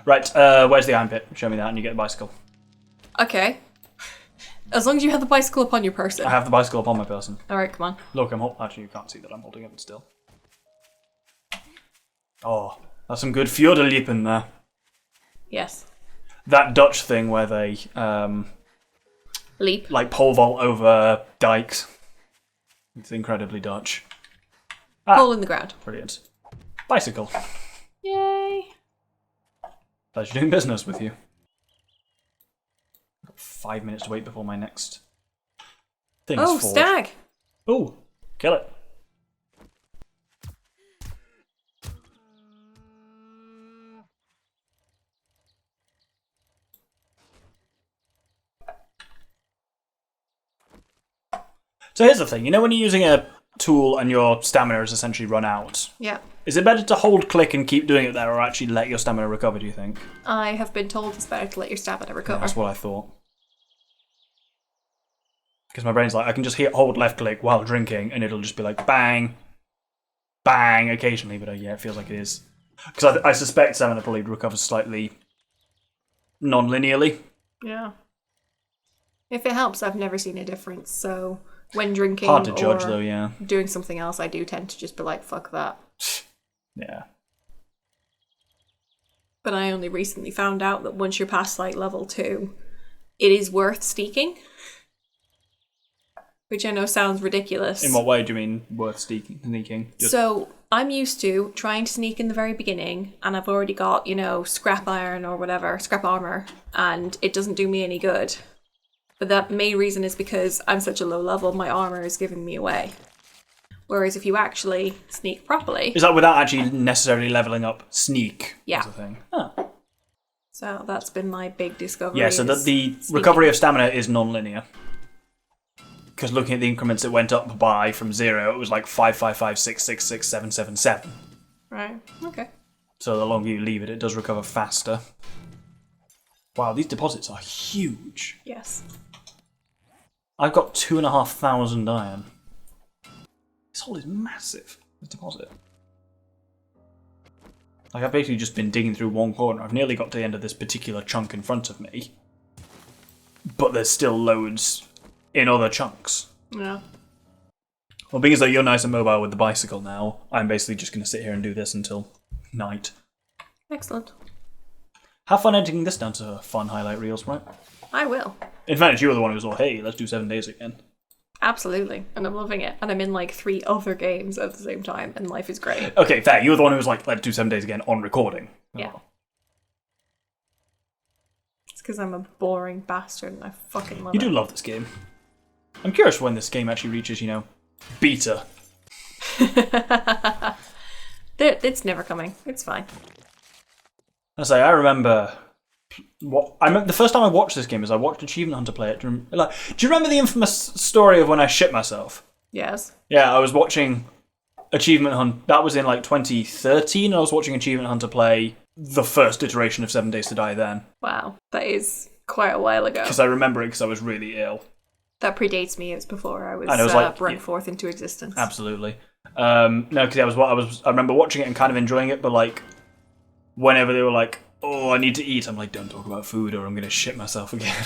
Right, where's the iron pit? Show me that and you get the bicycle. Okay. As long as you have the bicycle upon your person. I have the bicycle upon my person. Alright, come on. Look, actually, you can't see that I'm holding it still. Oh, that's some good fjorderleap in there. Yes. That Dutch thing where they... Leap. Like pole vault over dikes. It's incredibly Dutch. Hole in the ground. Brilliant. Bicycle. Yay. Pleasure doing business with you. I've got 5 minutes to wait before my next thing is forged. Stag! Ooh, kill it. So here's the thing, you know when you're using a tool and your stamina is essentially run out? Yeah. Is it better to hold click and keep doing it there or actually let your stamina recover, do you think? I have been told it's better to let your stamina recover. Yeah, that's what I thought. Because my brain's like, I can just hold left click while drinking and it'll just be like bang, bang occasionally, but yeah, it feels like it is. Because I suspect stamina probably recovers slightly non-linearly. Yeah. If it helps, I've never seen a difference, so... When drinking hard to judge, or though, yeah. doing something else, I do tend to just be like, fuck that. Yeah. But I only recently found out that once you're past like level 2, it is worth sneaking. Which I know sounds ridiculous. In what way do you mean worth sneaking? So I'm used to trying to sneak in the very beginning, and I've already got, scrap iron or whatever, scrap armor, and it doesn't do me any good. But that main reason is because I'm such a low level, my armor is giving me away. Whereas if you actually sneak properly... Is that without actually necessarily leveling up sneak? Yeah. As a thing? Huh. So that's been my big discovery. Yeah, so that the recovery of stamina is non-linear. Because looking at the increments it went up by from 0, it was like 5, 5, 5, 6, 6, 6, 7, 7, 7. Right, okay. So the longer you leave it, it does recover faster. Wow, these deposits are huge. Yes. I've got 2,500 iron. This hole is massive, this deposit. Like, I've basically just been digging through one corner. I've nearly got to the end of this particular chunk in front of me. But there's still loads in other chunks. Yeah. Well, being as though you're nice and mobile with the bicycle now, I'm basically just going to sit here and do this until night. Excellent. Have fun editing this down to fun highlight reels, right? I will. In fact, you were the one who was all, hey, let's do 7 days again. Absolutely. And I'm loving it. And I'm in like 3 other games at the same time, and life is great. Okay, fair. You were the one who was like, let's do 7 days again on recording. Yeah. It's because I'm a boring bastard and I fucking love it. You do love this game. I'm curious when this game actually reaches, beta. It's never coming. It's fine. I remember... the first time I watched this game is I watched Achievement Hunter play it. Do you remember the infamous story of when I shit myself? Yes. Yeah, I was watching Achievement Hunt. That was in like 2013. I was watching Achievement Hunter play the first iteration of 7 Days to Die then. Wow, that is quite a while ago. Because I remember it because I was really ill. That predates me. It was before I was brought forth into existence. Absolutely. No, because I remember watching it and kind of enjoying it, but like whenever they were like, oh, I need to eat, I'm like, don't talk about food or I'm going to shit myself again.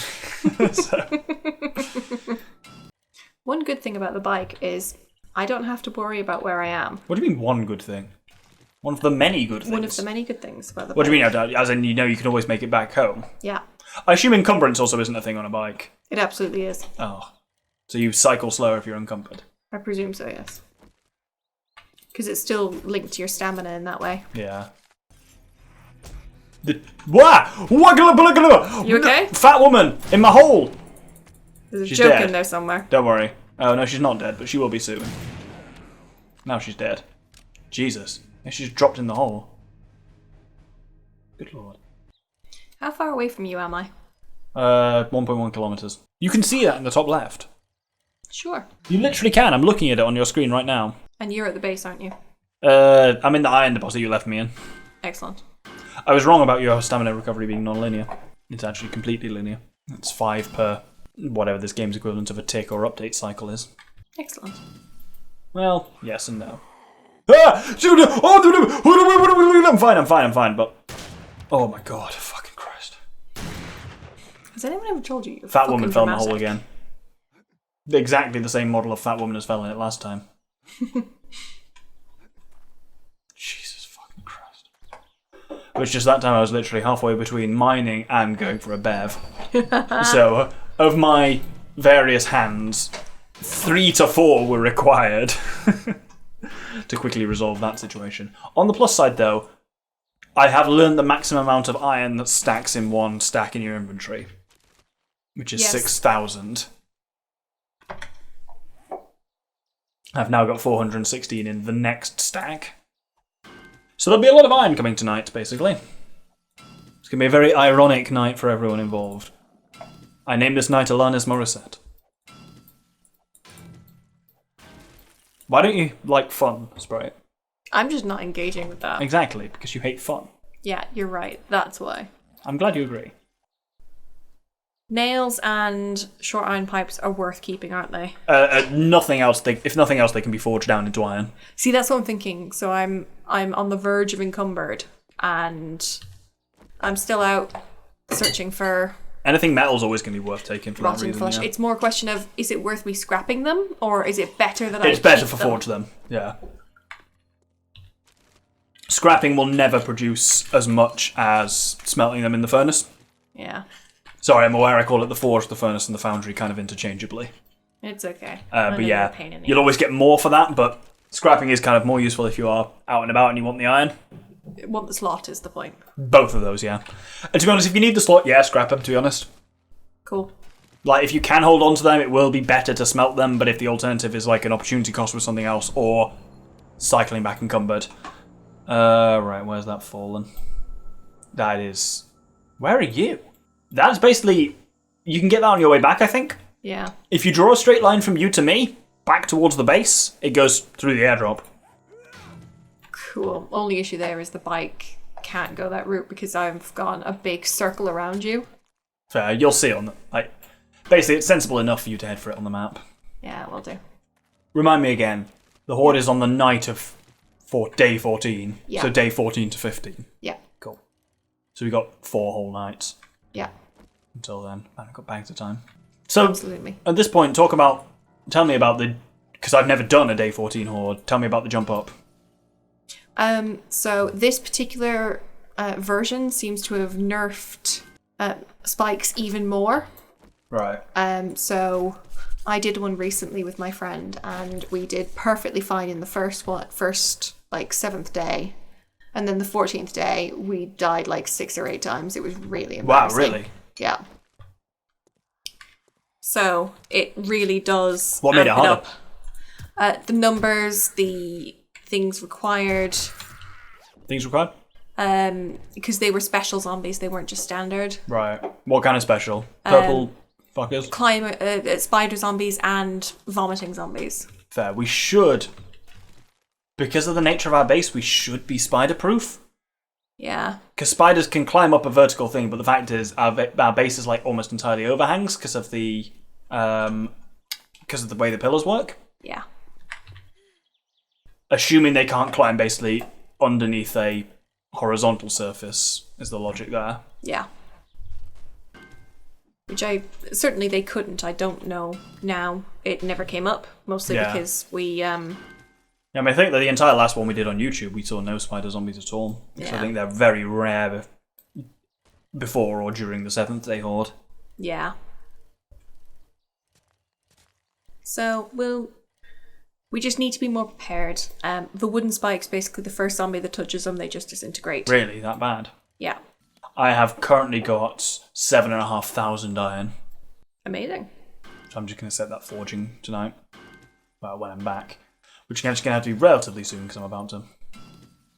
One good thing about the bike is I don't have to worry about where I am. What do you mean one good thing? One of the many good things? One of the many good things about the bike. What do you mean? As in, you can always make it back home? Yeah. I assume encumbrance also isn't a thing on a bike. It absolutely is. Oh. So you cycle slower if you're encumbered? I presume so, yes. Because it's still linked to your stamina in that way. Yeah. You okay? Fat woman in my hole. There's a She's joke dead. in there somewhere. Don't worry. Oh no, she's not dead, but she will be soon. Now she's dead. Jesus. And she's dropped in the hole. Good lord. How far away from you am I? 1.1 kilometers. You can see that in the top left. Sure. You literally can. I'm looking at it on your screen right now. And you're at the base, aren't you? I'm in the iron deposit you left me in. Excellent. I was wrong about your stamina recovery being non-linear. It's actually completely linear. It's 5 per whatever this game's equivalent of a tick or update cycle is. Excellent. Well, yes and no. I'm fine, but Oh my god, fucking Christ. Has anyone ever told you? Fat woman fell in the hole again. Exactly the same model of fat woman as fell in it last time. Jesus fucking Christ. Which just that time I was literally halfway between mining and going for a bev. So, of my various hands, 3 to 4 were required to quickly resolve that situation. On the plus side though, I have learned the maximum amount of iron that stacks in one stack in your inventory, which is 6,000. I've now got 416 in the next stack. So there'll be a lot of iron coming tonight, basically. It's going to be a very ironic night for everyone involved. I named this night Alanis Morissette. Why don't you like fun, Sprite? I'm just not engaging with that. Exactly, because you hate fun. Yeah, you're right. That's why. I'm glad you agree. Nails and short iron pipes are worth keeping, aren't they? Nothing else. If nothing else, they can be forged down into iron. See, that's what I'm thinking. So I'm on the verge of encumbered, and I'm still out searching for anything metal's always going to be worth taking for that rotting reason. flesh. Yeah. It's more a question of, is it worth me scrapping them, or is it better that I It's better keep for them? forge them. Yeah. Scrapping will never produce as much as smelting them in the furnace. Yeah. Sorry, I'm aware I call it the forge, the furnace, and the foundry kind of interchangeably. It's okay. But yeah, you'll always get more for that, but scrapping is kind of more useful if you are out and about and you want the iron. Want the slot is the point. Both of those, yeah. And to be honest, if you need the slot, yeah, scrap them, to be honest. Cool. Like, if you can hold on to them, it will be better to smelt them, but if the alternative is like an opportunity cost with something else, or cycling back encumbered. Right, where's that fallen? That is... Where are you? That's basically... You can get that on your way back, I think. Yeah. If you draw a straight line from you to me, back towards the base, it goes through the airdrop. Cool. Only issue there is the bike can't go that route because I've gone a big circle around you. Fair, you'll see on the... Like, basically, it's sensible enough for you to head for it on the map. Yeah, will do. Remind me again, the horde is on the night of day 14, Yeah. so day 14 to 15. Yeah. Cool. So we got 4 whole nights. Yeah. Until then, and I've got bags of time. So, Absolutely. at this point, tell me about the... Because I've never done a day 14 horde, tell me about the jump up. So this particular version seems to have nerfed spikes even more. Right. So I did one recently with my friend, and we did perfectly fine in the first 7th day, and then the 14th day we died like 6 or 8 times. It was really embarrassing. Wow, really? Yeah. So it really does. What made it harder? The numbers, the things required. Things required? Because they were special zombies, they weren't just standard. Right. What kind of special? Purple fuckers? Spider zombies and vomiting zombies. Fair. We should, because of the nature of our base, we should be spider-proof. Yeah. Because spiders can climb up a vertical thing, but the fact is, our base is like almost entirely overhangs because of the way the pillars work. Yeah. Assuming they can't climb basically underneath a horizontal surface is the logic there. Yeah. Which certainly they couldn't. I don't know now. It never came up, mostly because we... Yeah, I mean, I think that the entire last one we did on YouTube, we saw no spider zombies at all. Because I think they're very rare before or during the 7th day horde. Yeah. So, we just need to be more prepared. The wooden spikes, basically the first zombie that touches them, they just disintegrate. Really? That bad? Yeah. I have currently got 7,500 iron. Amazing. So I'm just going to set that forging tonight. Well, when I'm back. Which is going to have to be relatively soon because I'm about to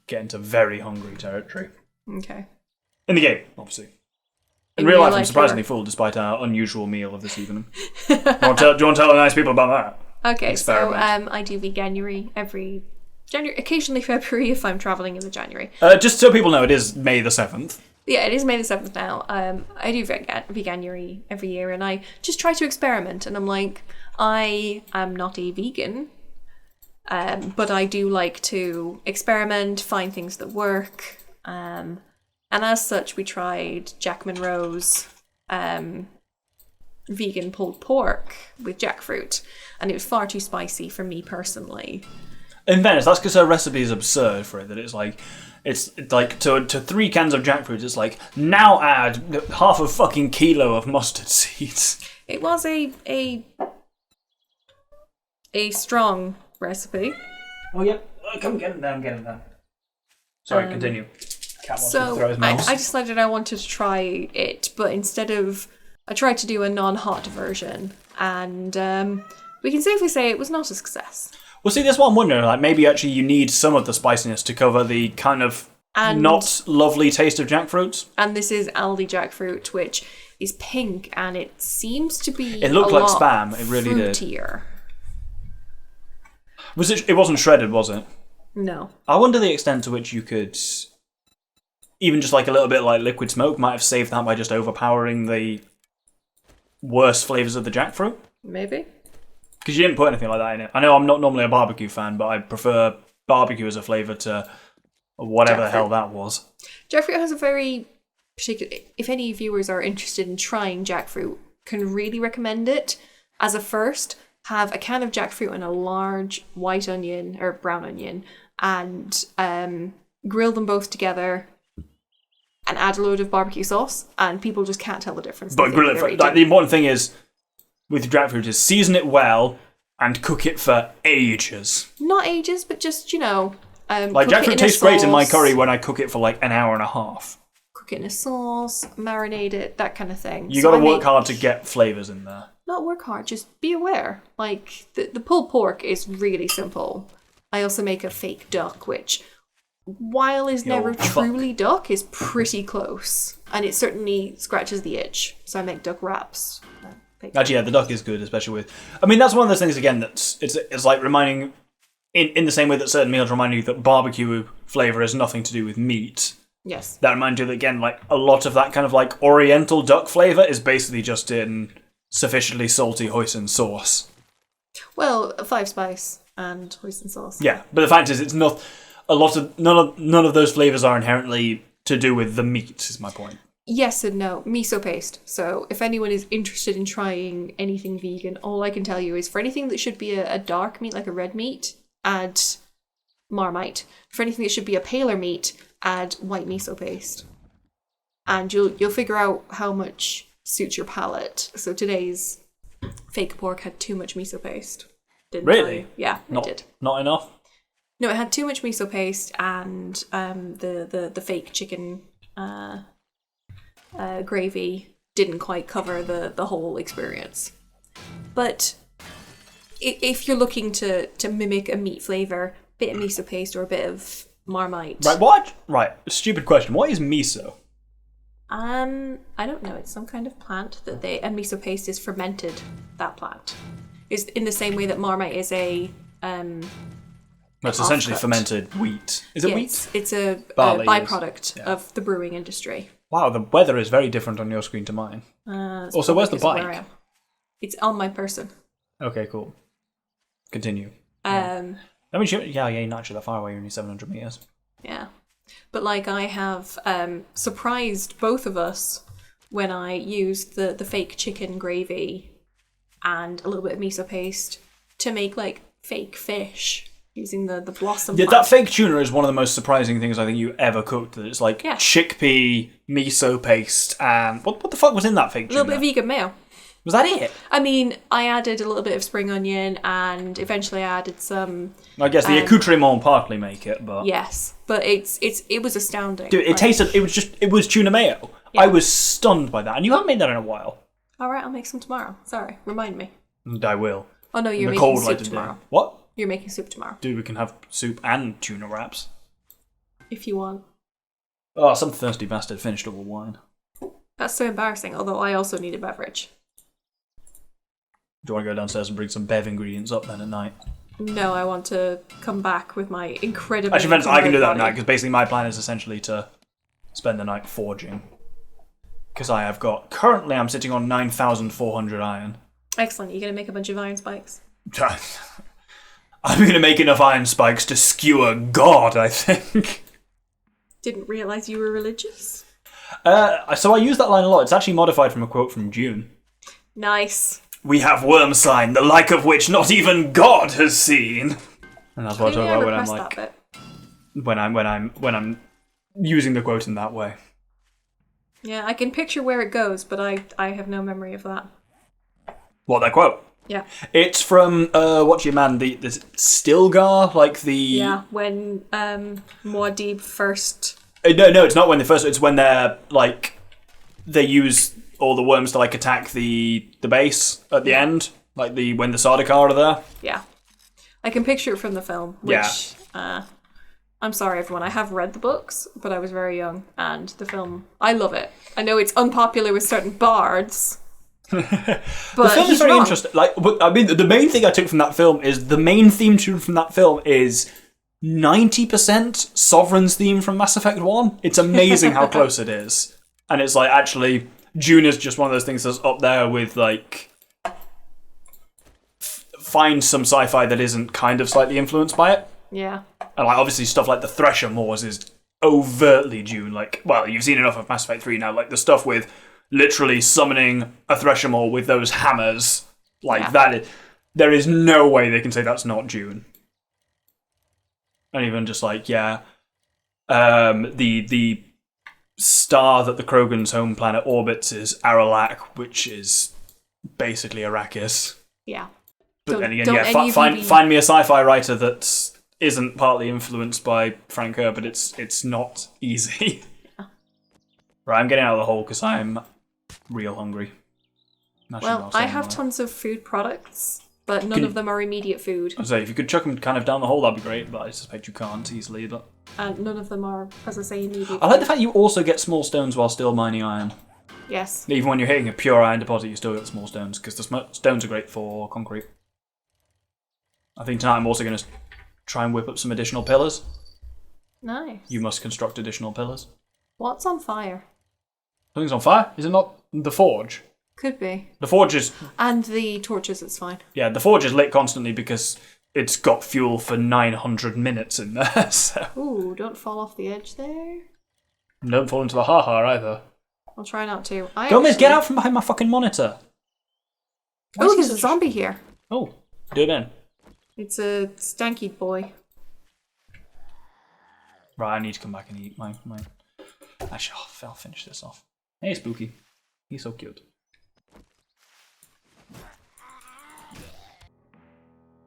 get into very hungry territory. Okay. In the game, obviously. In real life, I'm surprisingly full despite our unusual meal of this evening. Do you want to tell the nice people about that? Okay, Experiment. so I do Veganuary every January, occasionally February if I'm travelling in the January. Just so people know, it is May the 7th. Yeah, it is May the 7th now. I do Veganuary every year, and I just try to experiment, and I'm like, I am not a vegan, but I do like to experiment, find things that work, And as such, we tried Jack Monroe's vegan pulled pork with jackfruit, and it was far too spicy for me personally. In fairness, that's because her recipe is absurd for it. That it's like to 3 cans of jackfruit, it's like, now add half a fucking kilo of mustard seeds. It was a strong recipe. Oh yeah, come get him down. Sorry, continue. Cat wants to throw his mouse. I decided I wanted to try it, but I tried to do a non-hot version, and we can safely say it was not a success. Well, see, that's what I'm wondering. Like, maybe actually you need some of the spiciness to cover the kind of not lovely taste of jackfruit. And this is Aldi jackfruit, which is pink, and it seems to be. It looked like spam. It really fruitier. did. It wasn't shredded, was it? No. I wonder the extent to which you could, even just like a little bit like liquid smoke, might have saved that by just overpowering the worst flavours of the jackfruit. Maybe. Because you didn't put anything like that in it. I know I'm not normally a barbecue fan, but I prefer barbecue as a flavour to whatever the hell that was. Jackfruit has a very particular... If any viewers are interested in trying jackfruit, can really recommend it. As a first, have a can of jackfruit and a large white onion, or brown onion, and grill them both together and add a load of barbecue sauce, and people just can't tell the difference. But grill it for... the important thing is, with jackfruit, is season it well and cook it for ages. Not ages, but just, like, jackfruit tastes great in my curry when I cook it for like an hour and a half. Cook it in a sauce, marinate it, that kind of thing. You got to work hard to get flavours in there. Not work hard, just be aware. Like, the pulled pork is really simple. I also make a fake duck, which, while is never truly duck, is pretty close. And it certainly scratches the itch. So I make duck wraps. Actually, yeah, the duck is good, especially with... I mean, that's one of those things, again, that's it's like reminding... In the same way that certain meals remind you that barbecue flavour has nothing to do with meat. Yes. That reminds you that, again, like, a lot of that kind of, like, oriental duck flavour is basically just in sufficiently salty hoisin sauce. Well, 5-spice and hoisin sauce. Yeah, but the fact is, it's not... None of those flavours are inherently to do with the meat, is my point. Yes and no. Miso paste. So if anyone is interested in trying anything vegan, all I can tell you is for anything that should be a dark meat, like a red meat, add Marmite. For anything that should be a paler meat, add white miso paste. And you'll figure out how much suits your palate. So today's fake pork had too much miso paste. Really? Yeah, it did. Not enough? No, it had too much miso paste, and the fake chicken gravy didn't quite cover the whole experience. But if you're looking to mimic a meat flavour, bit of miso paste or a bit of Marmite. Right, what? Right, stupid question. What is miso? I don't know. It's some kind of plant and miso paste is fermented, that plant. It's in the same way that Marmite is a... It's essentially fermented wheat. Is it wheat? It's a byproduct of the brewing industry. Wow, the weather is very different on your screen to mine. Also, where's the bike? It's on my person. Okay, cool. Continue. I mean, you're not actually that far away. You're only 700 meters. Yeah. But, like, I have surprised both of us when I used the fake chicken gravy and a little bit of miso paste to make, like, fake fish using the blossom plant. That fake tuna is one of the most surprising things I think you ever cooked. That it's like chickpea, miso paste, and... What the fuck was in that fake tuna? A little bit of vegan mayo. Was that it? I mean, I added a little bit of spring onion, and eventually I added some... I guess the accoutrement partly make it, but... Yes, but it was astounding. Dude, it was tuna mayo. Yeah. I was stunned by that, and you haven't made that in a while. Alright, I'll make some tomorrow. Sorry, remind me. And I will. Oh no, you're making soup tomorrow. What? You're making soup tomorrow. Dude, we can have soup and tuna wraps. If you want. Oh, some thirsty bastard finished up with wine. That's so embarrassing, although I also need a beverage. Do you want to go downstairs and bring some bev ingredients up then at night? No, I want to come back with my incredible... Actually, friends, I can do that at night, because basically my plan is essentially to spend the night forging. Because I have got... Currently, I'm sitting on 9,400 iron. Excellent. You're going to make a bunch of iron spikes? I'm going to make enough iron spikes to skewer God, I think. Didn't realise you were religious. So I use that line a lot. It's actually modified from a quote from June. Nice. We have worm sign, the like of which not even God has seen. And that's what I talk about when I'm like, when I'm using the quote in that way. Yeah, I can picture where it goes, but I have no memory of that. What, that quote? Yeah. It's from what's your man? The Stilgar, like the when Muad'Dib first. No, it's not when they first. It's when they're like they use all the worms to like attack the base at the end, like when the Sardaukar are there. Yeah, I can picture it from the film. Which I'm sorry, everyone. I have read the books, but I was very young, and the film. I love it. I know it's unpopular with certain bards. But the film is very interesting. Like, I mean, the main thing I took from that film is the main theme tune from that film is 90% Sovereign's theme from Mass Effect 1. It's amazing how close it is. And it's like, actually, June is just one of those things that's up there with, like, find some sci-fi that isn't kind of slightly influenced by it. Yeah. And, like, obviously stuff like the Thresher Moors is overtly June. Like, well, you've seen enough of Mass Effect 3 now. Like, the stuff with literally summoning a Thresher Maw with those hammers, like that. There is no way they can say that's not June. And even just like the star that the Krogan's home planet orbits is Aralak, which is basically Arrakis. Yeah. But then again, find me a sci-fi writer that isn't partly influenced by Frank Herbert. It's not easy. Right, I'm getting out of the hole because I'm real hungry. Well, I have tons of food products, but none of them are immediate food. I say, if you could chuck them kind of down the hole, that'd be great, but I suspect you can't easily. But and none of them are, as I say, immediate. I like the fact you also get small stones while still mining iron. Yes. Even when you're hitting a pure iron deposit, you still get small stones, because the stones are great for concrete. I think tonight I'm also going to try and whip up some additional pillars. Nice. You must construct additional pillars. What's on fire? Something's on fire? Is it not the forge? Could be. The forge is... And the torches, it's fine. Yeah, the forge is lit constantly because it's got fuel for 900 minutes in there, so... Ooh, don't fall off the edge there. Don't fall into the ha-ha either. I'll try not to. Gomez, get out from behind my fucking monitor! Oh, there's a zombie here. Oh, do it in. It's a stanky boy. Right, I need to come back and eat my... Actually, I'll finish this off. Hey, Spooky. He's so cute.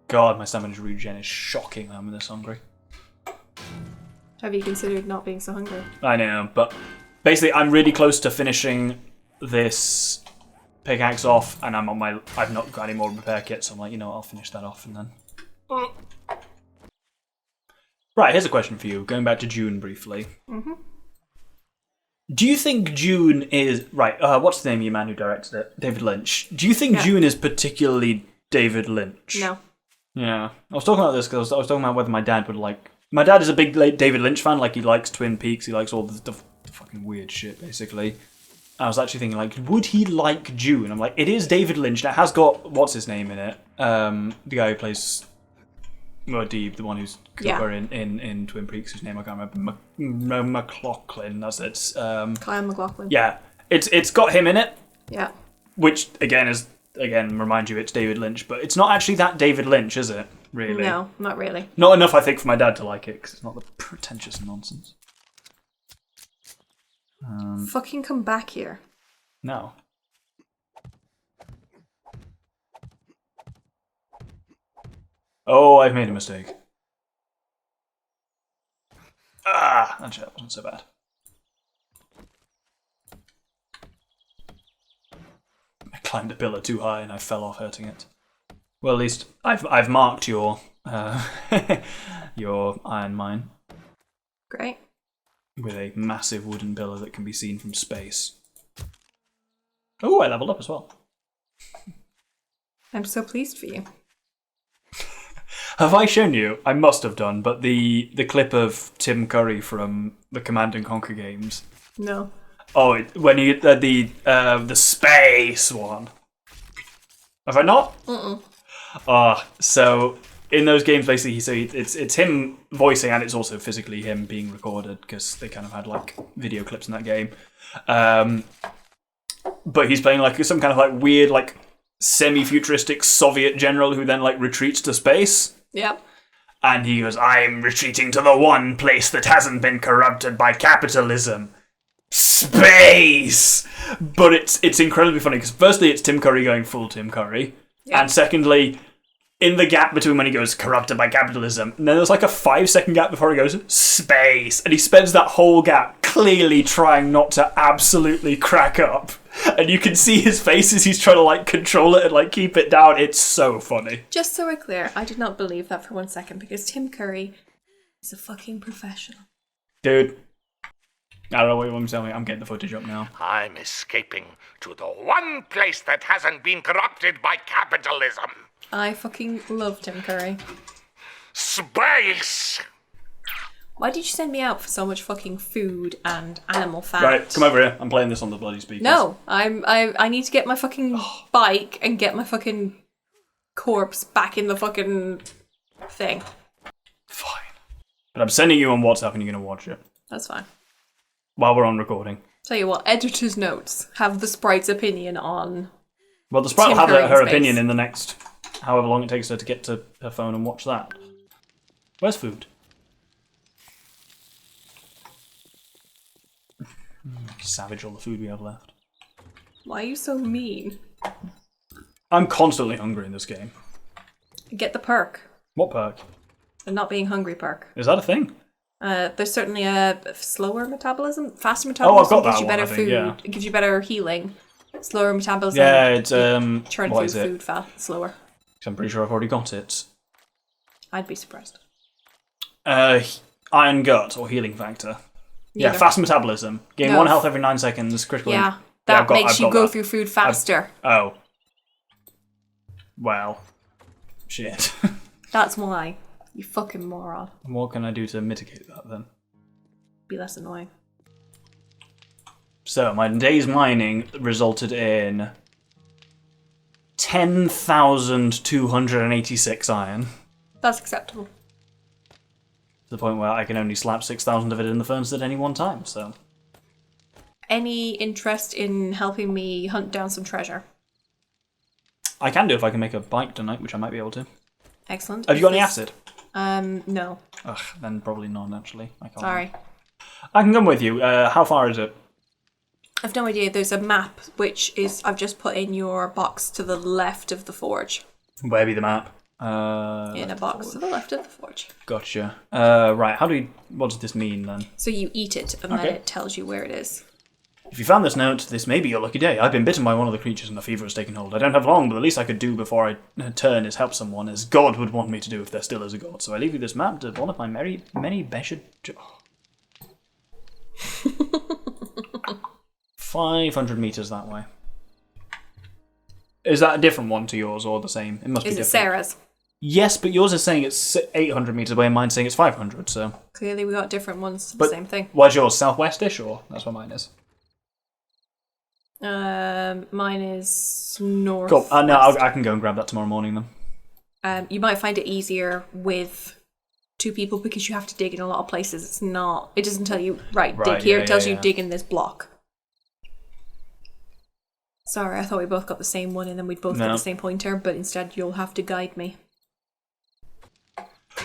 God, my stamina regen is shocking when I'm this hungry. Have you considered not being so hungry? I know, but basically I'm really close to finishing this pickaxe off, and I've not got any more repair kits, so I'm like, you know what, I'll finish that off and then... Right, here's a question for you, going back to June briefly. Mm-hmm. Do you think June is... Right, what's the name of your man who directed it? David Lynch. Do you think June is particularly David Lynch? No. Yeah. I was talking about this because I was talking about whether my dad would like... My dad is a big David Lynch fan. Like, he likes Twin Peaks. He likes all the fucking weird shit, basically. I was actually thinking, like, would he like June? I'm like, it is David Lynch. And it has got... What's his name in it? The guy who plays... Muad'Dib, the one who's Cooper in Twin Peaks, whose name I can't remember. McLaughlin, that's it. Kyle MacLachlan. Yeah. It's got him in it. Yeah. Which, again, remind you, it's David Lynch. But it's not actually that David Lynch, is it? Really? No, not really. Not enough, I think, for my dad to like it, because it's not the pretentious nonsense. Fucking come back here. No. Oh, I've made a mistake. Actually, that wasn't so bad. I climbed a pillar too high and I fell off, hurting it. Well, at least I've marked your your iron mine. Great. With a massive wooden pillar that can be seen from space. Oh, I leveled up as well. I'm so pleased for you. Have I shown you? I must have done, but the clip of Tim Curry from the Command and Conquer games. No. Oh, when you the space one. Have I not? Mm-mm. So in those games, basically, it's him voicing, and it's also physically him being recorded because they kind of had like video clips in that game. But he's playing like some kind of like weird like semi-futuristic Soviet general who then like retreats to space. Yep. And he goes, "I'm retreating to the one place that hasn't been corrupted by capitalism. Space!" But it's incredibly funny because firstly it's Tim Curry going full Tim Curry. Yeah. And secondly, in the gap between when he goes corrupted by capitalism, and then there's like a 5-second gap before he goes space, and he spends that whole gap clearly trying not to absolutely crack up. And you can see his face as he's trying to like control it and like keep it down. It's so funny. Just so we're clear, I did not believe that for 1 second because Tim Curry is a fucking professional. Dude. I don't know what you want me to tell me. I'm getting the footage up now. I'm escaping to the one place that hasn't been corrupted by capitalism. I fucking love Tim Curry. Space! Why did you send me out for so much fucking food and animal fat? Right, come over here. I'm playing this on the bloody speakers. No, I need to get my fucking bike and get my fucking corpse back in the fucking thing. Fine. But I'm sending you on WhatsApp and you're going to watch it. That's fine. While we're on recording. Tell you what, editor's notes have the sprite's opinion on... Well, the sprite will have her opinion in the next however long it takes her to get to her phone and watch that. Where's food? Savage all the food we have left. Why are you so mean? I'm constantly hungry in this game. Get the perk. What perk? The not being hungry perk. Is that a thing? There's certainly a slower metabolism, faster metabolism. Oh, I've got that gives you better one, I think, food. yeah. It gives you better healing. Slower metabolism. Yeah, it's churn what through is it? food fast slower. I'm pretty sure I've already got it. I'd be surprised. Iron gut or healing factor. Yeah, fast metabolism. Gain 1 health every 9 seconds. Critical. Yeah, that makes you go through food faster. Oh. Well. Shit. That's why. You fucking moron. What can I do to mitigate that then? Be less annoying. So, my day's mining resulted in 10,286 iron. That's acceptable. To the point where I can only slap 6,000 of it in the furnace at any one time, so... Any interest in helping me hunt down some treasure? I can do if I can make a bike tonight, which I might be able to. Excellent. Have you got any acid? No. Ugh, then probably none, actually. I can't. Sorry. I can come with you. How far is it? I've no idea. There's a map, which is... I've just put in your box to the left of the forge. Where be the map? In a box to the left of the forge. Gotcha. Right, what does this mean, then? So you eat it, and then it tells you where it is. If you found this note, this may be your lucky day. I've been bitten by one of the creatures and the fever has taken hold. I don't have long, but the least I could do before I turn is help someone, as God would want me to do if there still is a God. So I leave you this map to one of my many beshad... 500 metres that way. Is that a different one to yours, or the same? It must be different. Is it Sarah's? Yes, but yours is saying it's 800 metres away and mine's saying it's 500, so... Clearly we got different ones for the same thing. Where's yours? Southwest-ish, or? That's where mine is. Mine is north. Cool. No, I can go and grab that tomorrow morning then. You might find it easier with 2 people because you have to dig in a lot of places. It's not. It doesn't tell you dig here. It tells you dig in this block. Sorry, I thought we both got the same one and then we'd both get the same pointer, but instead you'll have to guide me.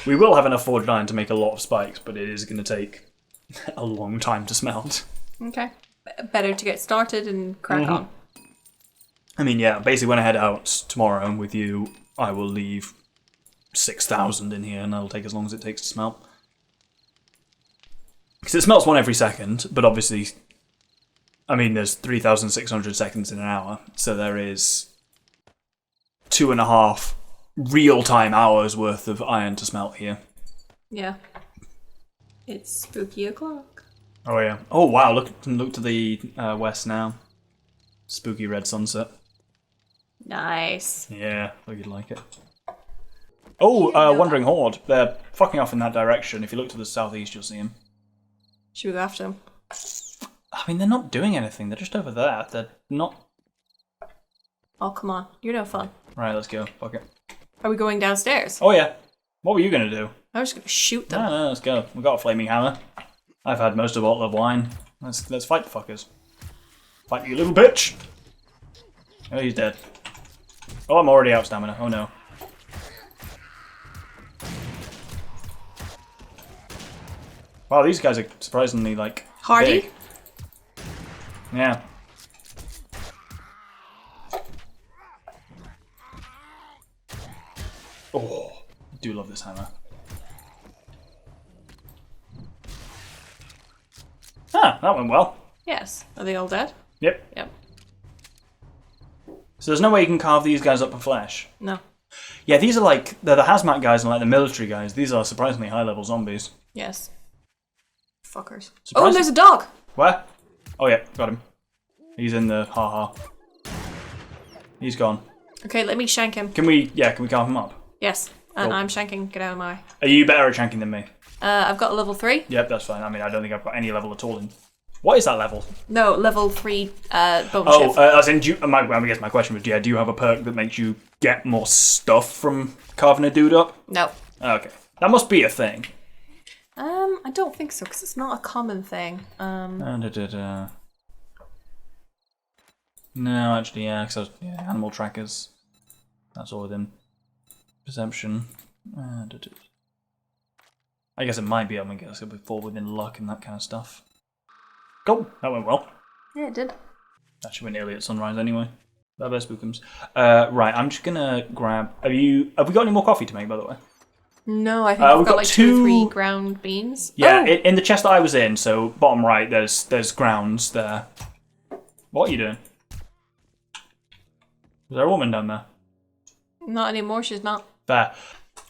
We will have enough forged iron to make a lot of spikes, but it is going to take a long time to smelt. Okay. Better to get started and crack on. I mean, yeah, basically when I head out tomorrow with you, I will leave 6,000 in here and that'll take as long as it takes to smelt. Because it smelts one every second, but obviously, I mean, there's 3,600 seconds in an hour, so there is 2.5 real-time hours worth of iron to smelt here. Yeah. It's spooky o'clock. Oh yeah. Oh wow, look to the west now. Spooky red sunset. Nice. Yeah, thought you'd like it. Oh, Wandering Horde. They're fucking off in that direction. If you look to the southeast, you'll see them. Should we go after them? I mean, they're not doing anything. They're just over there. They're not... Oh, come on. You're no fun. Right, let's go. Fuck it. Are we going downstairs? Oh yeah. What were you going to do? I was just gonna shoot them. No, let's go. We've got a flaming hammer. I've had most of a bottle of wine. Let's fight the fuckers. Fight you little bitch! Oh, he's dead. Oh, I'm already out of stamina. Oh no. Wow, these guys are surprisingly, like, Hardy? big. Yeah. Oh, I do love this hammer. Ah, that went well. Yes. Are they all dead? Yep. Yep. So there's no way you can carve these guys up for flesh. No. Yeah, these are like, they're the hazmat guys and like the military guys. These are surprisingly high level zombies. Yes. Fuckers. Surprising. Oh, there's a dog! Where? Oh yeah, got him. He's in the ha-ha. He's gone. Okay, let me shank him. Can we carve him up? Yes. And Cool. I'm shanking. Get out of my way. Are you better at shanking than me? I've got a level 3. Yep, that's fine. I mean, I don't think I've got any level at all in. What is that level? No, level 3 bone Oh, shift. as in, I guess my question was, do you have a perk that makes you get more stuff from carving a dude up? No. Okay. That must be a thing. I don't think so, because it's not a common thing. No, actually, yeah, because animal trackers. That's all within perception. I guess it might be, I guess it would fall within luck and that kind of stuff. Cool, that went well. Yeah, it did. Actually, we're nearly at sunrise anyway. Bye bye, spookums. Right, I'm just gonna grab. Have we got any more coffee to make, by the way? No, I think I've we've got got like 2 2 or 3 ground beans. Yeah, Oh! in the chest that I was in, so bottom right, there's grounds there. What are you doing? Is there a woman down there? Not anymore, she's not. There.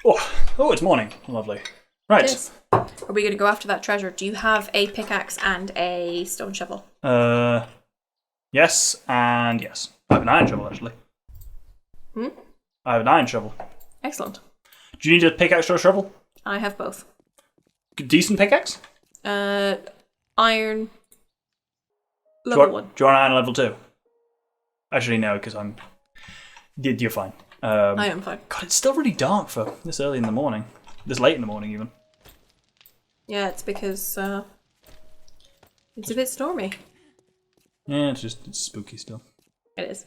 Oh, it's morning. Lovely. Right. It is. Are we going to go after that treasure? Do you have a pickaxe and a stone shovel? Yes and yes. I have an iron shovel, actually. I have an iron shovel. Excellent. Do you need a pickaxe or a shovel? I have both. Decent pickaxe? Iron. Level 1. Do you want iron level 2? Actually, no, because you're fine. I am fine. God, it's still really dark for this early in the morning. This late in the morning, even. Yeah, it's because it's a bit stormy. Yeah, it's spooky still. It is.